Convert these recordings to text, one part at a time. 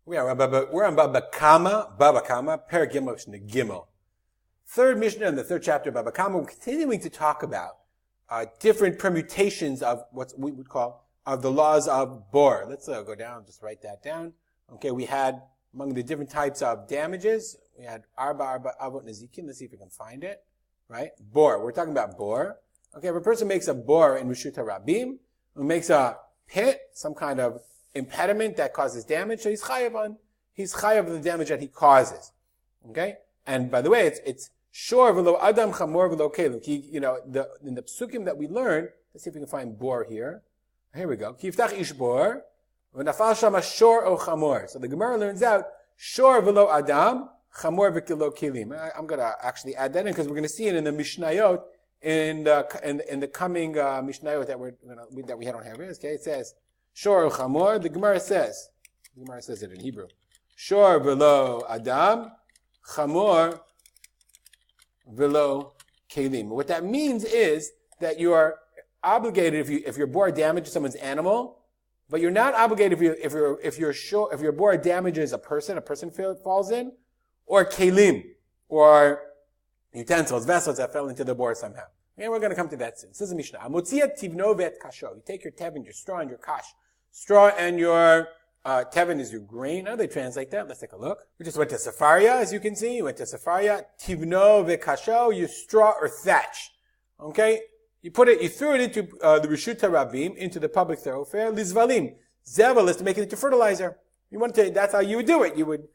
We're on Baba Kama, Perek Gimel, Mishnah Gimel. Third Mishnah in the third chapter of Baba Kama, we're continuing to talk about different permutations of what we would call of the laws of bor. Let's go down, just write that down. Okay, we had among the different types of damages, we had arba avot nezikin. Let's see if we can find it. Right, bor. We're talking about bor. Okay, if a person makes a bor in Rishut HaRabim, who makes a pit, some kind of impediment that causes damage, so he's chayav of the damage that he causes. Okay, and by the way, it's shor v'lo adam chamor v'lo kelim. In the psukim that we learned, let's see if we can find bor here. Here we go. Ki yiftach ish bor v'nafal shama shor o chamor. So the Gemara learns out shor v'lo adam chamor v'kilo kelim. I'm going to actually add that in because we're going to see it in the Mishnayot in the coming Mishnayot that we had on here. Okay, it says shor o chamor. The Gemara says it in Hebrew. Shor v'lo adam chamor v'lo kelim. What that means is that you are obligated if your bor damages someone's animal, but you're not obligated if your bor damages a person falls in, or kelim, or utensils, vessels that fell into the bor somehow. And we're going to come to that soon. This is a Mishnah. Amotzia tivno vet kasho. You take your tevin, your straw, and your kash. Straw and your tevin is your grain. How do they translate that? Let's take a look. We just went to Safaria, as you can see. You went to Safaria. Tivno vet kasho, your straw or thatch. Okay? You threw it into the Rishut HaRabim, into the public thoroughfare. Lizvalim. Zevel is to make it into fertilizer. That's how you would do it. You would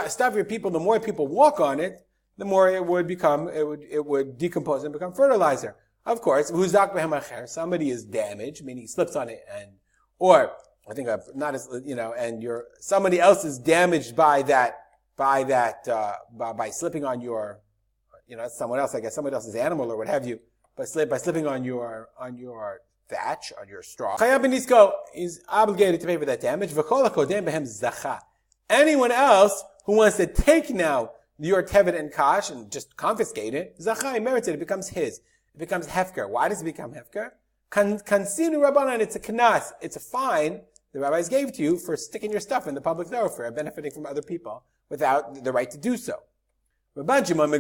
stuff your people. The more people walk on it, the more it would decompose and become fertilizer. Of course, somebody is damaged, meaning he slips on it, somebody else is damaged by slipping on your, someone else, I guess, someone else's animal or what have you. By slipping on your thatch, on your straw. Chayav b'nisko is obligated to pay for that damage. V'kol hakodem behem zacha. Anyone else who wants to take now your tevin and kash and just confiscate it, zacha, he merits it. It becomes his. It becomes hefker. Why does it become hefker? Kansinu rabbanan. It's a knas. It's a fine the rabbis gave to you for sticking your stuff in the public thoroughfare, benefiting from other people without the right to do so. Rabban Shimon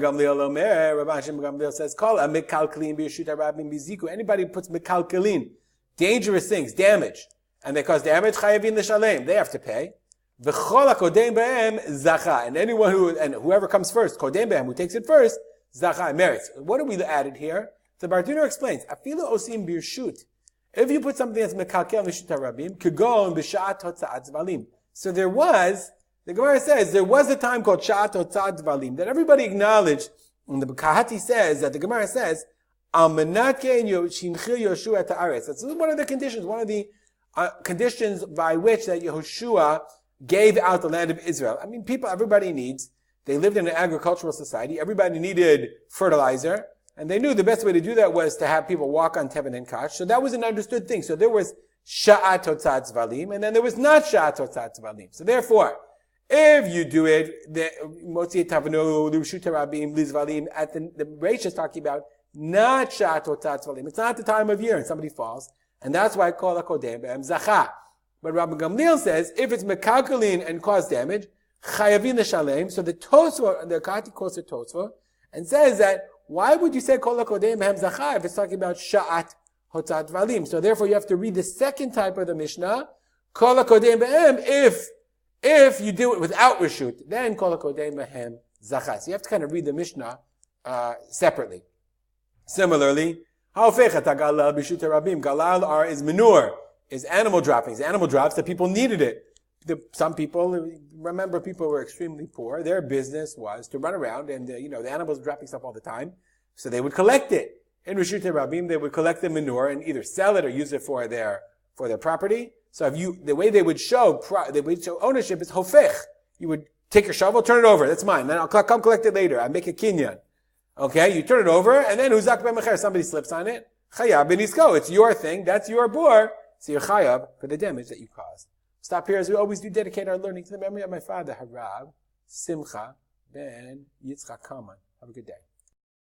says, "Call a mekalkalin b'yeshut harabim biziku." Anybody who puts mekalkalin, dangerous things, damage, and they cause damage, chayavin l'shalem. They have to pay. V'chol hakodem b'hem zacha, and whoever comes first, kodem b'hem, who takes it first, zacha, merits. What have we added here? The Bartuner explains, afilu osim b'yeshut. If you put something that's mekalkel b'yeshut harabim, kagon b'shat hotzat zvalim. So the Gemara says there was a time called Sha'at Hotzat Dvalim that everybody acknowledged, and the Kahati says that the Gemara says, Al menatke shinchil Yoshua et haaretz. That's one of the conditions, conditions by which that Yehoshua gave out the land of Israel. I mean, everybody needs. They lived in an agricultural society. Everybody needed fertilizer, and they knew the best way to do that was to have people walk on tevin and kash. So that was an understood thing. So there was Sha'at Hotzat Dvalim, and then there was not Sha'at Hotzat Dvalim. So therefore, if you do it, the Motzi Tavano, the Rishut HaRabim, Lizvalim, at the Reish is talking about not Shat Hotzat Zvalim. It's not the time of year and somebody falls, and that's why I call a Kodem Be'em Zacha. But Rabbi Gamliel says, if it's mekalkalin and cause damage, Chayavin L'Shalem, so the Kati quotes the Tosfot, and says that, why would you say Kol HaKodem Be'em Zacha if it's talking about Sha'at Hotzat Zvalim? So therefore you have to read the second type of the Mishnah, Kol HaKodem Be'em, if you do it without reshut, then kol hakodem behem zacha. So you have to kind of read the Mishnah separately. Similarly, ha'ofechet hagalal b'rishut harabim. Galal is manure, is animal droppings. Animal drops that people needed it. Some people were extremely poor. Their business was to run around and the animals were dropping stuff all the time, so they would collect it. In rishut harabim, they would collect the manure and either sell it or use it for their property. So the way they would show ownership is hofech. You would take your shovel, turn it over. That's mine. Then I'll come collect it later. I make a kinyan. Okay, you turn it over, and then huzak b'mecher, somebody slips on it. Chayav b'nisko. It's your thing. That's your bor. So you're chayav for the damage that you caused. Stop here, as we always do, dedicate our learning to the memory of my father, Harav Simcha ben Yitzchak Kalman. Have a good day.